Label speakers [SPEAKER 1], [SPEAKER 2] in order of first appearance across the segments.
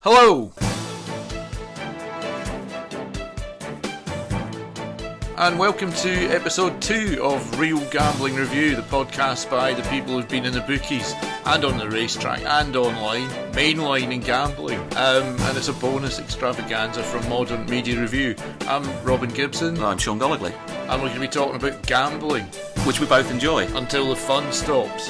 [SPEAKER 1] Hello! And welcome to episode 2 of Real Gambling Review, the podcast by the people who've been in the bookies and on the racetrack and online, mainline in gambling. And it's a bonus extravaganza from Modern Media Review. I'm Robin Gibson.
[SPEAKER 2] And I'm Sean Gollogly.
[SPEAKER 1] And we're going to be talking about gambling.
[SPEAKER 2] Which we both enjoy.
[SPEAKER 1] Until the fun stops.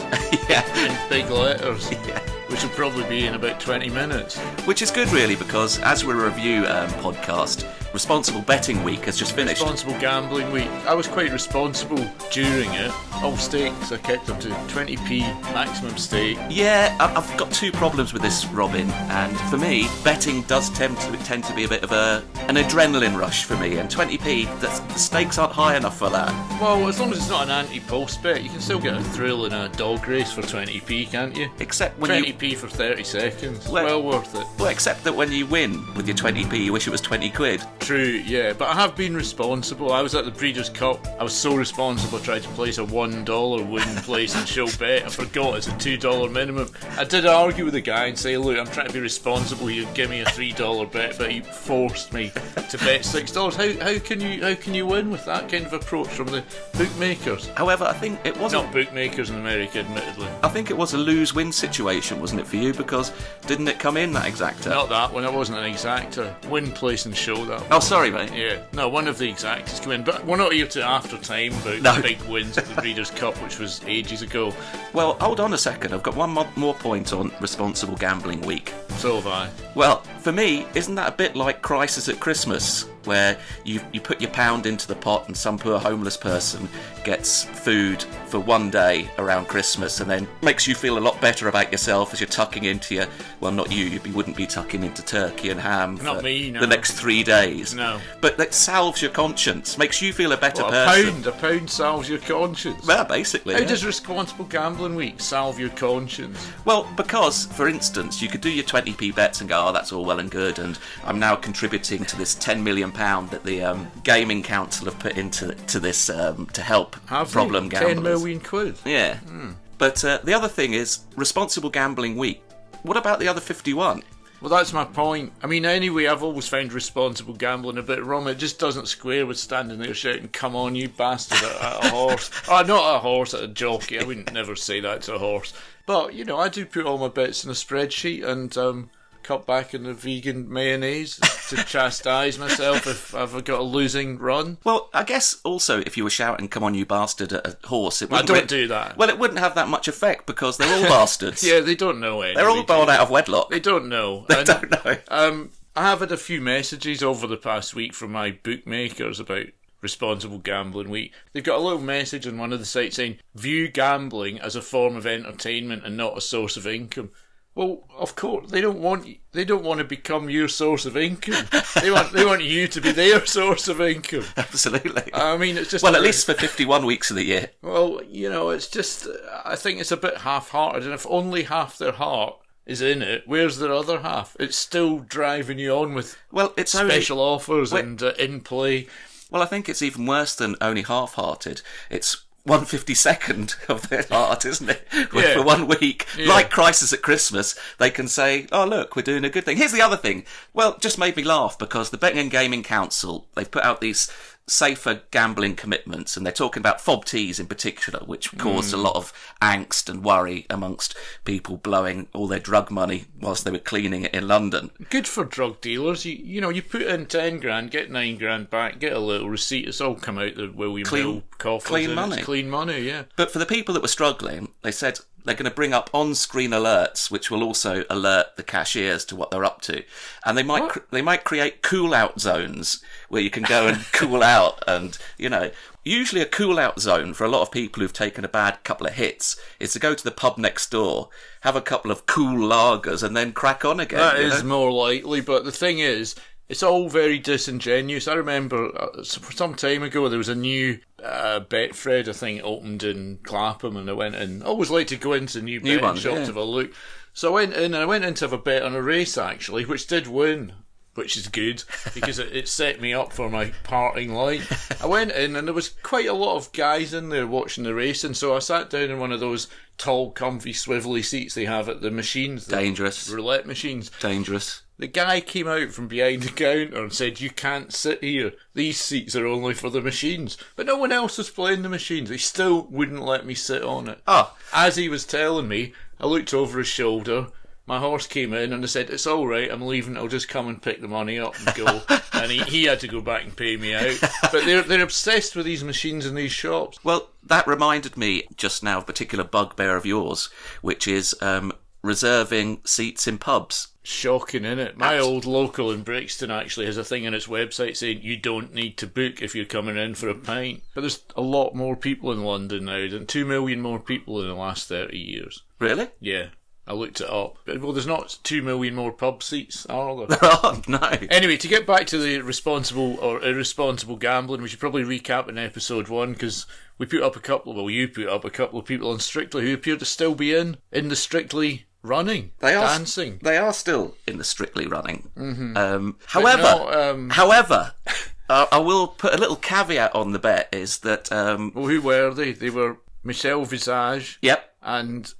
[SPEAKER 2] Yeah.
[SPEAKER 1] In big letters.
[SPEAKER 2] Yeah.
[SPEAKER 1] Which will probably be in about 20 minutes.
[SPEAKER 2] Which is good, really, because as we're a review podcast, Responsible Betting Week has just finished.
[SPEAKER 1] Responsible Gambling Week. I was quite responsible during it. All stakes, I kept them to 20p maximum stake.
[SPEAKER 2] Yeah, I've got two problems with this, Robin. And for me, betting does tend to be a bit of an adrenaline rush for me. And 20p, the stakes aren't high enough for that.
[SPEAKER 1] Well, as long as it's not an anti-post bet, you can still get a thrill in a dog race for 20p, can't you?
[SPEAKER 2] Except when
[SPEAKER 1] 20p for 30 seconds. Well worth it.
[SPEAKER 2] Well, except that when you win with your 20p, you wish it was 20 quid.
[SPEAKER 1] True, yeah, but I have been responsible. I was at the Breeders' Cup. I was so responsible, I tried to place a $1 win, place and show bet. I forgot it's a $2 minimum. I did argue with the guy and say, look, I'm trying to be responsible. You'd give me a $3 bet, but he forced me to bet $6. How can you win with that kind of approach from the bookmakers?
[SPEAKER 2] However, I think it wasn't...
[SPEAKER 1] Not bookmakers in America, admittedly.
[SPEAKER 2] I think it was a lose-win situation, wasn't it, for you? Because didn't it come in, that exacta?
[SPEAKER 1] Not that one, it wasn't an exacta. Win, place and show, that one.
[SPEAKER 2] Oh, sorry, mate.
[SPEAKER 1] Yeah, no, one of the exactas come in, but we're not here to after time about the big wins at the Breeders' Cup, which was ages ago.
[SPEAKER 2] Well, hold on a second. I've got one more point on Responsible Gambling Week.
[SPEAKER 1] So have I.
[SPEAKER 2] Well, for me, isn't that a bit like Crisis at Christmas, where you put your pound into the pot and some poor homeless person gets food for one day around Christmas and then makes you feel a lot better about yourself as you're tucking into your... Well, not you wouldn't be tucking into turkey and ham
[SPEAKER 1] not
[SPEAKER 2] for
[SPEAKER 1] me, no.
[SPEAKER 2] the next 3 days.
[SPEAKER 1] No.
[SPEAKER 2] But that salves your conscience, makes you feel a better person.
[SPEAKER 1] A pound salves your conscience.
[SPEAKER 2] Well, basically.
[SPEAKER 1] How does Responsible Gambling Week salve your conscience?
[SPEAKER 2] Well, because, for instance, you could do your 20p bets and go, oh, that's all well and good, and I'm now contributing to this £10 million that the Gaming Council have put into this to help problem gamblers.
[SPEAKER 1] 10 million quid?
[SPEAKER 2] Yeah. But the other thing is, Responsible Gambling Week. What about the other 51?
[SPEAKER 1] Well, that's my point. I mean, anyway, I've always found responsible gambling a bit wrong. It just doesn't square with standing there shouting, come on, you bastard, at a horse. Oh, not a horse, at a jockey. I wouldn't never say that to a horse. But, you know, I do put all my bets in a spreadsheet and cut back on the vegan mayonnaise to chastise myself if I've got a losing run.
[SPEAKER 2] Well, I guess also if you were shouting, come on, you bastard, at a horse, it
[SPEAKER 1] I
[SPEAKER 2] wouldn't...
[SPEAKER 1] don't do that.
[SPEAKER 2] Well, it wouldn't have that much effect because they're all bastards.
[SPEAKER 1] Yeah, they don't know anyway.
[SPEAKER 2] They're all born out of wedlock.
[SPEAKER 1] They don't know.
[SPEAKER 2] They don't know.
[SPEAKER 1] I have had a few messages over the past week from my bookmakers about Responsible Gambling Week. They've got a little message on one of the sites saying, view gambling as a form of entertainment and not a source of income. Well, of course, they don't want to become your source of income. They want you to be their source of income.
[SPEAKER 2] Absolutely.
[SPEAKER 1] I mean, it's just...
[SPEAKER 2] Well, at least for 51 weeks of the year.
[SPEAKER 1] Well, you know, it's just... I think it's a bit half-hearted, and if only half their heart is in it, where's their other half? It's still driving you on with special offers and in-play.
[SPEAKER 2] Well, I think it's even worse than only half-hearted. It's 1/52nd of their heart, isn't it?
[SPEAKER 1] Yeah.
[SPEAKER 2] For 1 week,
[SPEAKER 1] Yeah.
[SPEAKER 2] like Crisis at Christmas, they can say, oh, look, we're doing a good thing. Here's the other thing. Well, it just made me laugh because the Betting and Gaming Council, they've put out these safer gambling commitments, and they're talking about FOB-Ts in particular, which caused a lot of angst and worry amongst people blowing all their drug money whilst they were cleaning it in London.
[SPEAKER 1] Good for drug dealers. You know, you put in 10 grand, get 9 grand back, get a little receipt. It's all come out the William Hill coffers.
[SPEAKER 2] Clean money.
[SPEAKER 1] It's clean money, yeah.
[SPEAKER 2] But for the people that were struggling, they said they're going to bring up on-screen alerts, which will also alert the cashiers to what they're up to, and they might create cool-out zones where you can go and cool out. And you know, usually a cool-out zone for a lot of people who've taken a bad couple of hits is to go to the pub next door, have a couple of cool lagers, and then crack on again.
[SPEAKER 1] That is more likely, but the thing is, it's all very disingenuous. I remember some time ago there was a new Betfred, I think, opened in Clapham, and I went in. I always like to go into new betting shops to have a look. So I went in, and I went in to have a bet on a race, actually, which did win, which is good, because it set me up for my parting light. I went in, and there was quite a lot of guys in there watching the racing, so I sat down in one of those tall, comfy, swivelly seats they have at the machines.
[SPEAKER 2] Dangerous.
[SPEAKER 1] Roulette machines.
[SPEAKER 2] Dangerous.
[SPEAKER 1] The guy came out from behind the counter and said, "You can't sit here. These seats are only for the machines." But no one else was playing the machines. He still wouldn't let me sit on it.
[SPEAKER 2] Oh.
[SPEAKER 1] As he was telling me, I looked over his shoulder. My horse came in and I said, "It's all right, I'm leaving, I'll just come and pick the money up and go." And he had to go back and pay me out. But they're obsessed with these machines in these shops.
[SPEAKER 2] Well, that reminded me just now of a particular bugbear of yours, which is reserving seats in pubs.
[SPEAKER 1] Shocking, innit? My old local in Brixton actually has a thing on its website saying you don't need to book if you're coming in for a pint. But there's a lot more people in London now than 2 million more people in the last 30 years.
[SPEAKER 2] Really?
[SPEAKER 1] Yeah. I looked it up. Well, there's not 2 million more pub seats, are there?
[SPEAKER 2] There aren't, no.
[SPEAKER 1] Anyway, to get back to the responsible or irresponsible gambling, we should probably recap in episode 1 because you put up a couple of people on Strictly who appear to still be in the Strictly running, dancing.
[SPEAKER 2] They are still in the Strictly running.
[SPEAKER 1] Mm-hmm.
[SPEAKER 2] However, I will put a little caveat on the bet is that...
[SPEAKER 1] well, who were they? They were Michel Visage.
[SPEAKER 2] Yep.
[SPEAKER 1] And...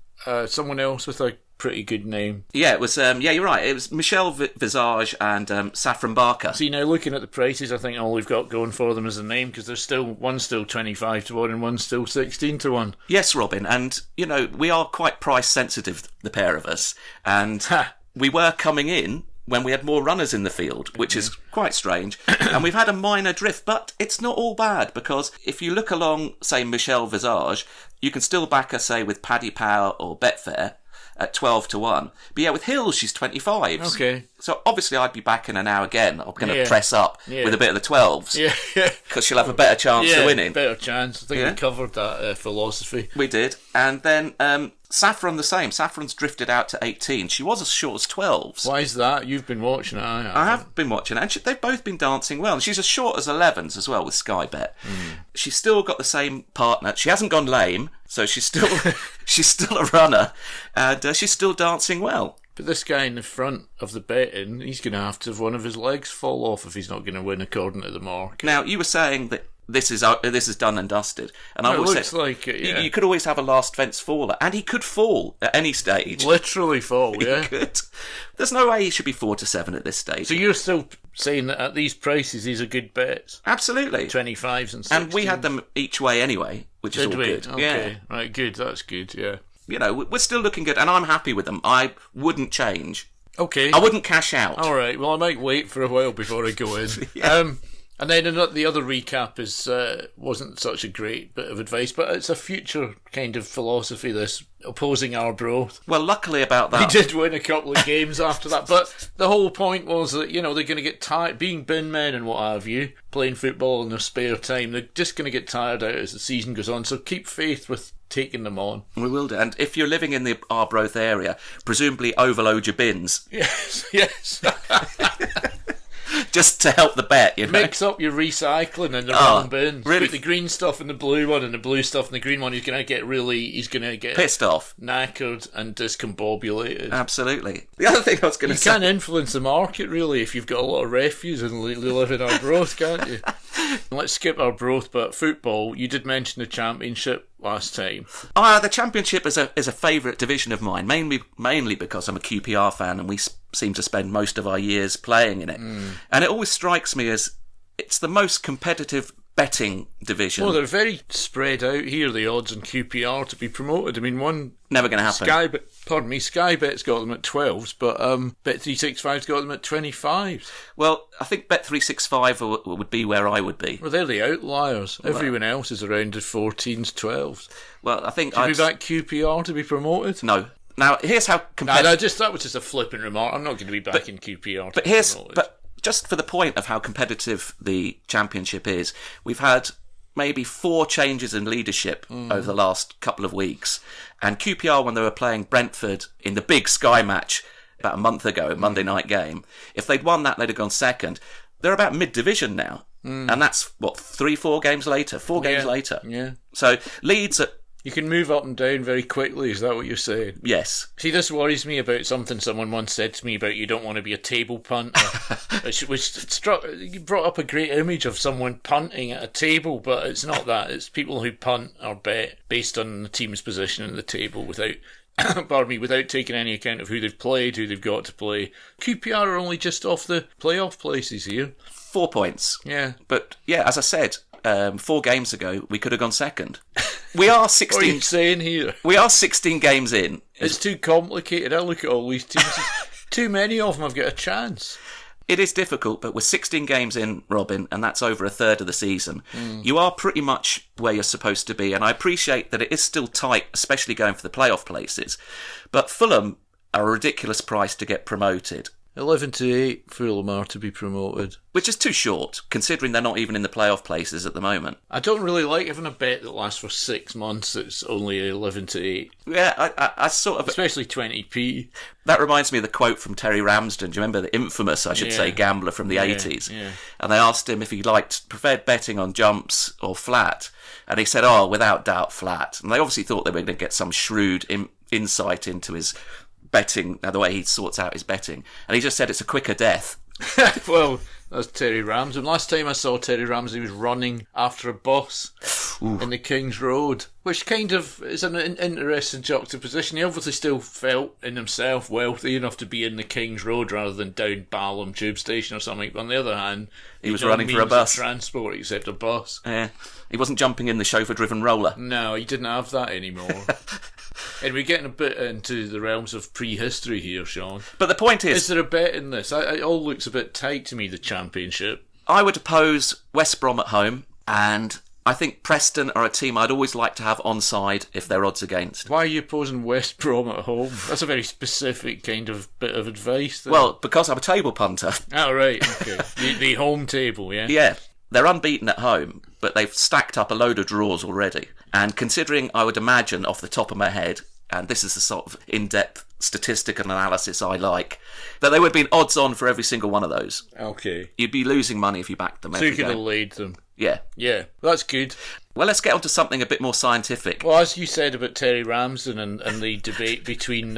[SPEAKER 1] someone else with a pretty good name.
[SPEAKER 2] Yeah, it was. Yeah, you're right. It was Michel Visage and Saffron Barker.
[SPEAKER 1] See, now looking at the prices, I think all we've got going for them is a name because there's one's still 25 to 1 and one's still 16 to 1.
[SPEAKER 2] Yes, Robin, and we are quite price sensitive, the pair of us, and we were coming in when we had more runners in the field, which is quite strange. And we've had a minor drift, but it's not all bad, because if you look along, say, Michel Visage, you can still back her, say, with Paddy Power or Betfair at 12 to 1. But yeah, with Hills, she's 25.
[SPEAKER 1] Okay.
[SPEAKER 2] So obviously I'd be backing her now again. I'm going to press up with a bit of the 12s.
[SPEAKER 1] Yeah.
[SPEAKER 2] Because she'll have a better chance of winning.
[SPEAKER 1] Better chance. I think we covered that philosophy.
[SPEAKER 2] We did. And then Saffron the same. Saffron's drifted out to 18. She was as short as 12s.
[SPEAKER 1] Why is that? You've been watching it,
[SPEAKER 2] I have been watching it. And they've both been dancing well. And she's as short as 11s as well with Sky Bet. She's still got the same partner. She hasn't gone lame, so she's still a runner. And she's still dancing well.
[SPEAKER 1] But this guy in the front of the betting, he's going to have one of his legs fall off if he's not going to win according to the mark.
[SPEAKER 2] Now, you were saying that this is done and dusted. And I always said,
[SPEAKER 1] like it, yeah.
[SPEAKER 2] You could always have a last fence faller. And he could fall at any stage.
[SPEAKER 1] Literally fall, yeah.
[SPEAKER 2] He could. There's no way he should be 4 to 7 at this stage.
[SPEAKER 1] So you're still saying that at these prices, these are good bets?
[SPEAKER 2] Absolutely.
[SPEAKER 1] 25s and 16s.
[SPEAKER 2] And we had them each way anyway, which is all good.
[SPEAKER 1] Okay, yeah. Right, good, that's good, yeah.
[SPEAKER 2] We're still looking good, and I'm happy with them. I wouldn't change.
[SPEAKER 1] Okay.
[SPEAKER 2] I wouldn't cash out.
[SPEAKER 1] All right, well, I might wait for a while before I go in.
[SPEAKER 2] Yeah.
[SPEAKER 1] And then the other recap wasn't such a great bit of advice, but it's a future kind of philosophy, this, opposing Arbroath.
[SPEAKER 2] Well, luckily about that...
[SPEAKER 1] He did win a couple of games after that, but the whole point was that, they're going to get tired, being bin men and what have you, playing football in their spare time, they're just going to get tired out as the season goes on, so keep faith with taking them on.
[SPEAKER 2] We will do. And if you're living in the Arbroath area, presumably overload your bins.
[SPEAKER 1] Yes.
[SPEAKER 2] Just to help the bet,
[SPEAKER 1] Mix up your recycling in the wrong bins.
[SPEAKER 2] Really?
[SPEAKER 1] Put the green stuff in the blue one and the blue stuff in the green one. He's going to get
[SPEAKER 2] pissed off,
[SPEAKER 1] knackered and discombobulated.
[SPEAKER 2] Absolutely. The other thing I was going to say...
[SPEAKER 1] You can't influence the market, really, if you've got a lot of refuse and you live in Arbroath, can't you? Let's skip Arbroath, but football, you did mention the Championship last time.
[SPEAKER 2] The Championship is a favourite division of mine, mainly because I'm a QPR fan and we seem to spend most of our years playing in it. And it always strikes me as it's the most competitive betting division.
[SPEAKER 1] Well, they're very spread out here, the odds on QPR to be promoted. I mean,
[SPEAKER 2] never going to happen.
[SPEAKER 1] Sky Bet's got them at 12s, but Bet365's got them at 25s.
[SPEAKER 2] Well, I think Bet365 would be where I would be.
[SPEAKER 1] Well, they're the outliers. Everyone else is around the 14s, 12s.
[SPEAKER 2] Well, I think
[SPEAKER 1] I'd be back QPR to be promoted.
[SPEAKER 2] No. Now, here's how competitive...
[SPEAKER 1] that was just a flippant remark. I'm not going to be back in QPR to be promoted.
[SPEAKER 2] But just for the point of how competitive the Championship is, we've had maybe 4 changes in leadership over the last couple of weeks. And QPR, when they were playing Brentford in the big Sky match about a month ago, a Monday night game, if they'd won that, they'd have gone second. They're about mid-division now. And that's, 4 games later? 4 games later.
[SPEAKER 1] Yeah.
[SPEAKER 2] So Leeds are...
[SPEAKER 1] You can move up and down very quickly, is that what you're saying?
[SPEAKER 2] Yes.
[SPEAKER 1] See, this worries me about something someone once said to me about you don't want to be a table punter. You brought up a great image of someone punting at a table, but it's not that. It's people who punt or bet based on the team's position in the table without pardon me, without taking any account of who they've played, who they've got to play. QPR are only just off the playoff places here.
[SPEAKER 2] 4 points.
[SPEAKER 1] Yeah.
[SPEAKER 2] But, yeah, as I said, 4 games ago, we could have gone second. We are 16...
[SPEAKER 1] What are you saying here?
[SPEAKER 2] We are 16 games in.
[SPEAKER 1] It's too complicated. I look at all these teams. Too many of them have got a chance.
[SPEAKER 2] It is difficult, but we're 16 games in, Robin, and that's over a third of the season. You are pretty much where you're supposed to be, and I appreciate that it is still tight, especially going for the playoff places. But Fulham are a ridiculous price to get promoted.
[SPEAKER 1] 11-8 Fulham are to be promoted.
[SPEAKER 2] Which is too short, considering they're not even in the playoff places at the moment.
[SPEAKER 1] I don't really like having a bet that lasts for 6 months that's only 11-8.
[SPEAKER 2] Yeah, I sort of...
[SPEAKER 1] Especially 20p.
[SPEAKER 2] That reminds me of the quote from Terry Ramsden. Do you remember the infamous, I should say, gambler from the 80s?
[SPEAKER 1] Yeah.
[SPEAKER 2] And they asked him if he preferred betting on jumps or flat. And he said, without doubt, flat. And they obviously thought they were going to get some shrewd insight into his betting, the way he sorts out his betting. And he just said it's a quicker death.
[SPEAKER 1] Well, that's Terry Ramsden. Last time I saw Terry Ramsden, he was running after a bus in the King's Road, which kind of is an interesting juxtaposition. He obviously still felt in himself wealthy enough to be in the King's Road rather than down Balham tube station or something. But on the other hand,
[SPEAKER 2] he was running for a bus.
[SPEAKER 1] Transport except a bus.
[SPEAKER 2] Yeah, he wasn't jumping in the chauffeur-driven roller.
[SPEAKER 1] No, he didn't have that anymore. And we're getting a bit into the realms of prehistory here, Sean.
[SPEAKER 2] But the point is
[SPEAKER 1] there a bet in this? It all looks a bit tight to me, the Championship.
[SPEAKER 2] I would oppose West Brom at home, and I think Preston are a team I'd always like to have onside if they're odds against.
[SPEAKER 1] Why are you opposing West Brom at home? That's a very specific kind of bit of advice there.
[SPEAKER 2] Well, because I'm a table punter.
[SPEAKER 1] Oh, right, okay. the home table, yeah?
[SPEAKER 2] Yeah. They're unbeaten at home, but they've stacked up a load of draws already. And considering, I would imagine, off the top of my head, and this is the sort of in-depth statistical analysis I like, that they would be odds on for every single one of those.
[SPEAKER 1] Okay.
[SPEAKER 2] You'd be losing money if you backed them every
[SPEAKER 1] So you could
[SPEAKER 2] game.
[SPEAKER 1] have laid them.
[SPEAKER 2] Yeah.
[SPEAKER 1] Yeah, that's good.
[SPEAKER 2] Well, let's get on to something a bit more scientific.
[SPEAKER 1] Well, as you said about Terry Ramsden and the debate between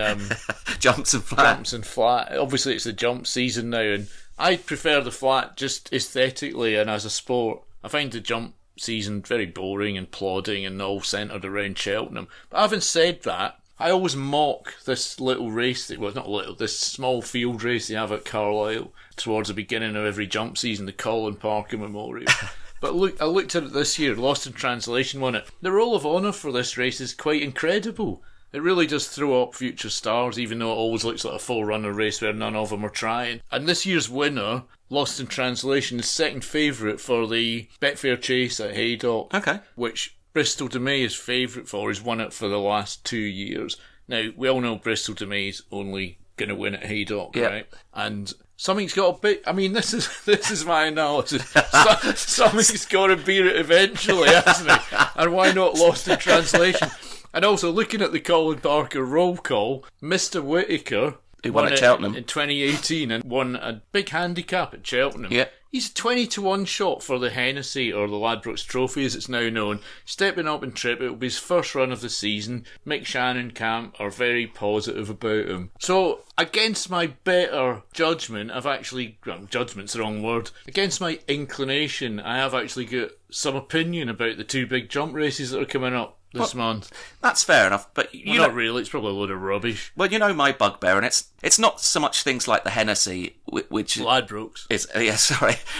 [SPEAKER 2] jumps and flat.
[SPEAKER 1] Jumps and flat. Obviously, it's the jump season now, and I prefer the flat just aesthetically and as a sport. I find the jump season very boring and plodding and all centred around Cheltenham. But having said that, I always mock this little race, this small field race they have at Carlisle towards the beginning of every jump season, the Colin Parker Memorial. But look, I looked at it this year, Lost in Translation won it. The Roll of Honour for this race is quite incredible. It really does throw up future stars, even though it always looks like a full-runner race where none of them are trying. And this year's winner, Lost in Translation, is second favourite for the Betfair Chase at Haydock.
[SPEAKER 2] Okay.
[SPEAKER 1] Which Bristol de May is favourite for. He's won it for the last 2 years. Now, we all know Bristol de May's only going to win at Haydock, right? And something's got a bit... I mean, this is my analysis. Something's got to beat it eventually, hasn't it? And why not Lost in Translation? And also, looking at the Colin Parker roll call, Mr. Whittaker...
[SPEAKER 2] Who won at Cheltenham
[SPEAKER 1] in 2018 and won a big handicap at Cheltenham.
[SPEAKER 2] Yeah.
[SPEAKER 1] He's a 20-1 shot for the Hennessy, or the Ladbrokes Trophy as it's now known. Stepping up in trip, it will be his first run of the season. Mick Shannon camp are very positive about him. So, against my better judgment, judgment's the wrong word. Against my inclination, I have actually got some opinion about the 2 big jump races that are coming up this month.
[SPEAKER 2] That's fair enough, but
[SPEAKER 1] not really. It's probably a load of rubbish.
[SPEAKER 2] Well, you know my bugbear, and it's not so much things like the Hennessy, which
[SPEAKER 1] Ladbrokes
[SPEAKER 2] is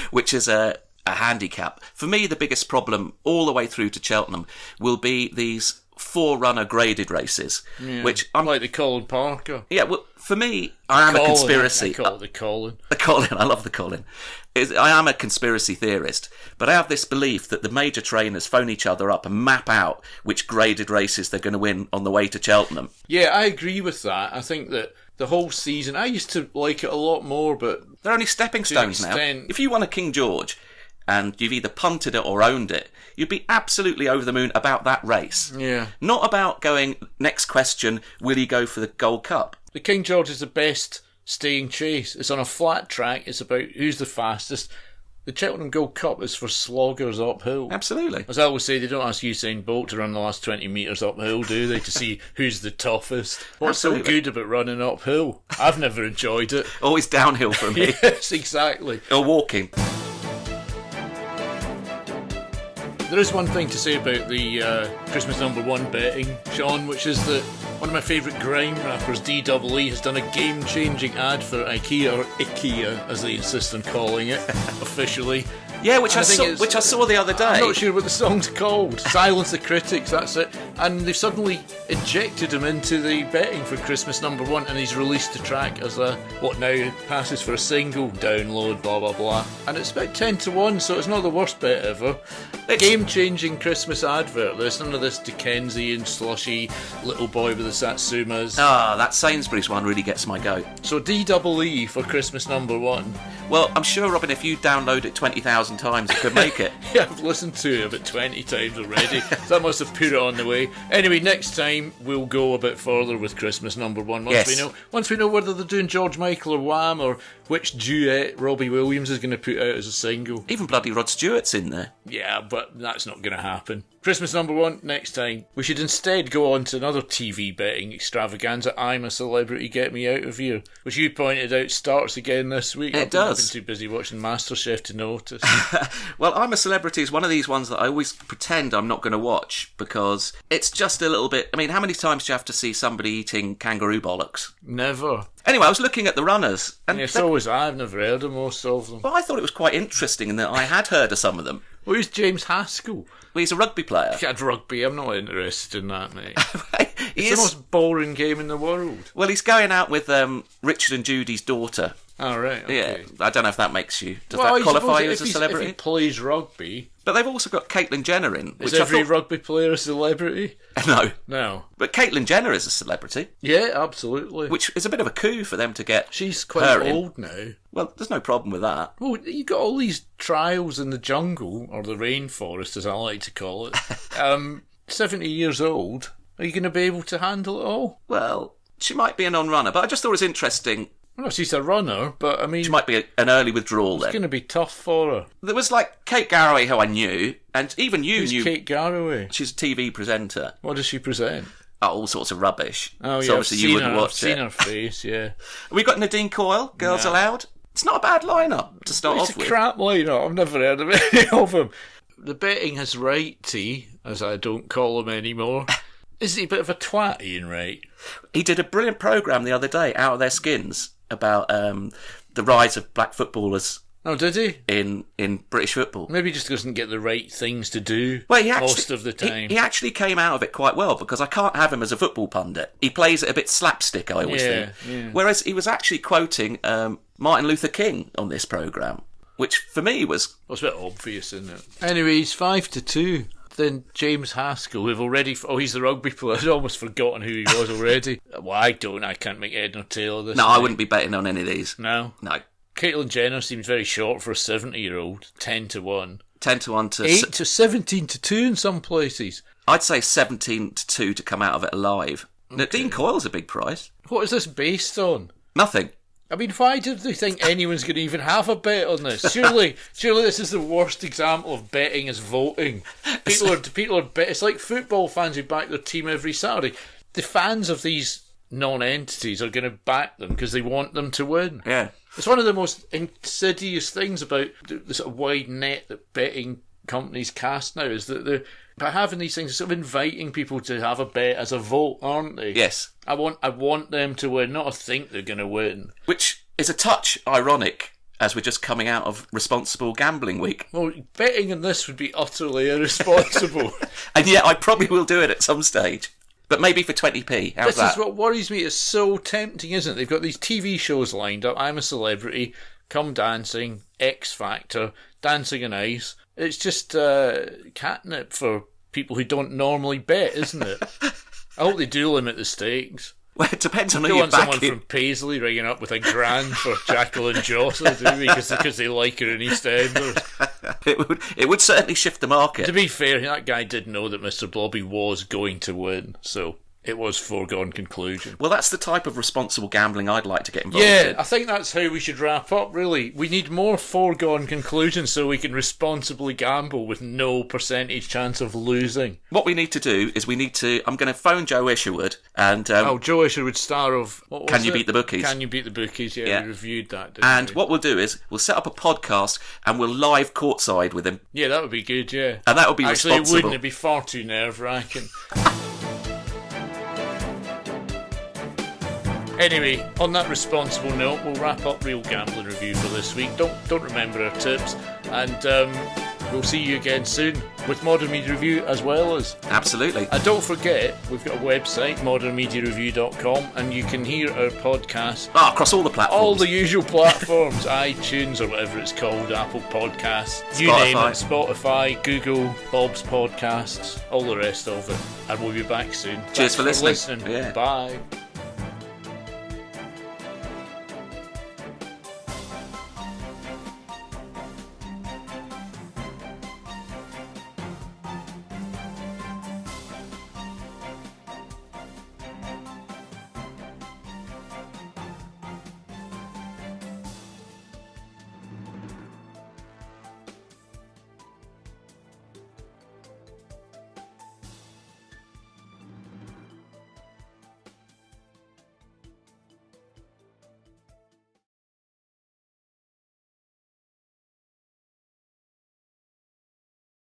[SPEAKER 2] which is a handicap. For me, the biggest problem all the way through to Cheltenham will be these 4-runner graded races, which I'm
[SPEAKER 1] like the Colin Parker.
[SPEAKER 2] Yeah, well, for me, I am a conspiracy.
[SPEAKER 1] I call it the Colin.
[SPEAKER 2] The Colin, I love the Colin. I am a conspiracy theorist, but I have this belief that the major trainers phone each other up and map out which graded races they're going to win on the way to Cheltenham.
[SPEAKER 1] Yeah, I agree with that. I think that the whole season, I used to like it a lot more, but...
[SPEAKER 2] They're only stepping stones now. If you won a King George and you've either punted it or owned it, you'd be absolutely over the moon about that race.
[SPEAKER 1] Yeah.
[SPEAKER 2] Not about going, next question, will you go for the Gold Cup?
[SPEAKER 1] The King George is the best staying chase. It's on a flat track. It's about who's the fastest. The Cheltenham Gold Cup is for sloggers uphill.
[SPEAKER 2] Absolutely.
[SPEAKER 1] As I always say, they don't ask Usain Bolt to run the last 20 metres uphill, do they, to see who's the toughest? What's so good about running uphill? I've never enjoyed it.
[SPEAKER 2] Always downhill for me.
[SPEAKER 1] Yes, exactly.
[SPEAKER 2] Or walking.
[SPEAKER 1] There is one thing to say about the Christmas #1 betting, Sean, which is that One of my favourite grime rappers, DEE, has done a game-changing ad for IKEA, or IKEA, as they insist on calling it, officially.
[SPEAKER 2] Yeah, which I saw the other day.
[SPEAKER 1] I'm not sure what the song's called. Silence the Critics, that's it. And they've suddenly injected him into the betting for Christmas #1, and he's released the track as what now passes for a single download, blah blah blah. And it's about 10-1, so it's not the worst bet ever. Game-changing Christmas advert. There's none of this Dickensian, slushy little boy with the Satsumas.
[SPEAKER 2] That Sainsbury's one really gets my goat.
[SPEAKER 1] So DEE for Christmas #1.
[SPEAKER 2] Well, I'm sure, Robin, if you download it 20,000 times, it could make it.
[SPEAKER 1] Yeah, I've listened to it about 20 times already, so I must have put it on the way. Anyway, next time we'll go a bit further with Christmas #1 once we know whether they're doing George Michael or Wham, or which duet Robbie Williams is going to put out as a single.
[SPEAKER 2] Even bloody Rod Stewart's in there.
[SPEAKER 1] Yeah, but that's not going to happen. Christmas #1 next time. We should instead go on to another TV betting extravaganza, I'm a Celebrity, Get Me Out of Here, which you pointed out starts again this week.
[SPEAKER 2] It does.
[SPEAKER 1] I've been too busy watching MasterChef to notice.
[SPEAKER 2] Well, I'm a Celebrity is one of these ones that I always pretend I'm not going to watch because it's just a little bit... I mean, how many times do you have to see somebody eating kangaroo bollocks?
[SPEAKER 1] Never.
[SPEAKER 2] Anyway, I was looking at the runners. And
[SPEAKER 1] yeah, so was I. I've never heard of most of them.
[SPEAKER 2] Well, I thought it was quite interesting in that I had heard of some of them.
[SPEAKER 1] Well, who's James Haskell?
[SPEAKER 2] Well, he's a rugby player.
[SPEAKER 1] Yeah, rugby. I'm not interested in that, mate.
[SPEAKER 2] It's
[SPEAKER 1] the most boring game in the world.
[SPEAKER 2] Well, he's going out with Richard and Judy's daughter.
[SPEAKER 1] Oh, right. Okay.
[SPEAKER 2] Yeah, I don't know if that makes you... Does that qualify you as a celebrity?
[SPEAKER 1] If he plays rugby...
[SPEAKER 2] But they've also got Caitlyn Jenner in.
[SPEAKER 1] Is every rugby player a celebrity? No.
[SPEAKER 2] But Caitlyn Jenner is a celebrity.
[SPEAKER 1] Yeah, absolutely.
[SPEAKER 2] Which is a bit of a coup for them to get.
[SPEAKER 1] She's quite old now.
[SPEAKER 2] Well, there's no problem with that.
[SPEAKER 1] Well, you got all these trials in the jungle, or the rainforest as I like to call it. 70 years old. Are you going to be able to handle it all?
[SPEAKER 2] Well, she might be a non-runner, but I just thought it was interesting.
[SPEAKER 1] Well, she's a runner, but I mean...
[SPEAKER 2] She might be an early withdrawal then.
[SPEAKER 1] It's going to be tough for her.
[SPEAKER 2] There was like Kate Garraway, who I knew, and even you
[SPEAKER 1] Who's
[SPEAKER 2] knew...
[SPEAKER 1] Kate Garraway?
[SPEAKER 2] She's a TV presenter.
[SPEAKER 1] What does she present?
[SPEAKER 2] All sorts of rubbish.
[SPEAKER 1] Oh,
[SPEAKER 2] so
[SPEAKER 1] yeah,
[SPEAKER 2] obviously you wouldn't watch
[SPEAKER 1] I've seen her face, yeah.
[SPEAKER 2] We got Nadine Coyle, Girls Aloud. It's not a bad lineup to start off with.
[SPEAKER 1] It's a crap lineup. I've never heard of any of them. The betting has righty, as I don't call him anymore. Is he a bit of a twat, Ian Wright?
[SPEAKER 2] He did a brilliant programme the other day, Out of Their Skins, about the rise of black footballers.
[SPEAKER 1] Oh, did he?
[SPEAKER 2] In British football.
[SPEAKER 1] Maybe he just doesn't get the right things to do
[SPEAKER 2] most
[SPEAKER 1] of the time.
[SPEAKER 2] He actually came out of it quite well, because I can't have him as a football pundit. He plays it a bit slapstick, I always think. Yeah. Whereas he was actually quoting Martin Luther King on this programme, which for me was...
[SPEAKER 1] Well, it's a bit obvious, isn't it? Anyway, he's 5-2. Then James Haskell, we've already... Oh, he's the rugby player. I'd almost forgotten who he was already. Well, I can't make head nor tail of this.
[SPEAKER 2] No, I wouldn't be betting on any of these.
[SPEAKER 1] No?
[SPEAKER 2] No.
[SPEAKER 1] Caitlyn Jenner seems very short for a 70-year-old. 10-1.
[SPEAKER 2] 10-1 to...
[SPEAKER 1] 8 to 17-2 in some places.
[SPEAKER 2] I'd say 17-2 to come out of it alive. Okay. Nadine Coyle's a big price.
[SPEAKER 1] What is this based on?
[SPEAKER 2] Nothing.
[SPEAKER 1] I mean, why do they think anyone's going to even have a bet on this? Surely this is the worst example of betting as voting. People are bet. It's like football fans who back their team every Saturday. The fans of these non-entities are going to back them because they want them to win.
[SPEAKER 2] Yeah.
[SPEAKER 1] It's one of the most insidious things about the sort of wide net that betting companies cast now, is that by having these things, sort of inviting people to have a bet as a vote, aren't they?
[SPEAKER 2] Yes.
[SPEAKER 1] I want them to win, not to think they're going to win.
[SPEAKER 2] Which is a touch ironic, as we're just coming out of responsible gambling week.
[SPEAKER 1] Well, betting on this would be utterly irresponsible.
[SPEAKER 2] And yet I probably will do it at some stage. But maybe for 20p. How's that?
[SPEAKER 1] This is what worries me. It's so tempting, isn't it? They've got these TV shows lined up. I'm a Celebrity, Come Dancing, X Factor, Dancing on Ice. It's just catnip for people who don't normally bet, isn't it? I hope they do limit the stakes.
[SPEAKER 2] Well, it depends on who
[SPEAKER 1] you
[SPEAKER 2] you're
[SPEAKER 1] want someone
[SPEAKER 2] backing.
[SPEAKER 1] from Paisley ringing up with £1,000 for Jacqueline Josser, do we? Because they like her in EastEnders.
[SPEAKER 2] It would certainly shift the market.
[SPEAKER 1] To be fair, that guy did know that Mr. Blobby was going to win, so it was foregone conclusion.
[SPEAKER 2] Well, that's the type of responsible gambling I'd like to get involved in.
[SPEAKER 1] Yeah, I think that's how we should wrap up, really. We need more foregone conclusions so we can responsibly gamble with no percentage chance of losing.
[SPEAKER 2] What we need to do is I'm going to phone Joe Isherwood and...
[SPEAKER 1] Joe Isherwood, star of...
[SPEAKER 2] Can You Beat the Bookies?
[SPEAKER 1] Can You Beat the Bookies, yeah. We reviewed that, didn't
[SPEAKER 2] and
[SPEAKER 1] we?
[SPEAKER 2] what we'll do is we'll set up a podcast and we'll live courtside with him.
[SPEAKER 1] Yeah, that would be good, yeah.
[SPEAKER 2] And that would be responsible.
[SPEAKER 1] Actually, it wouldn't. It'd be far too nerve-wracking. Anyway, on that responsible note, we'll wrap up Real Gambling Review for this week. Don't remember our tips, and we'll see you again soon with Modern Media Review as well as...
[SPEAKER 2] Absolutely.
[SPEAKER 1] And don't forget, we've got a website, modernmediareview.com, and you can hear our podcast...
[SPEAKER 2] across all the platforms.
[SPEAKER 1] All the usual platforms, iTunes or whatever it's called, Apple Podcasts,
[SPEAKER 2] Spotify.
[SPEAKER 1] You name it, Spotify, Google, Bob's Podcasts, all the rest of it. And we'll be back soon.
[SPEAKER 2] Cheers
[SPEAKER 1] Thanks
[SPEAKER 2] for listening.
[SPEAKER 1] listening.
[SPEAKER 2] Yeah.
[SPEAKER 1] Bye.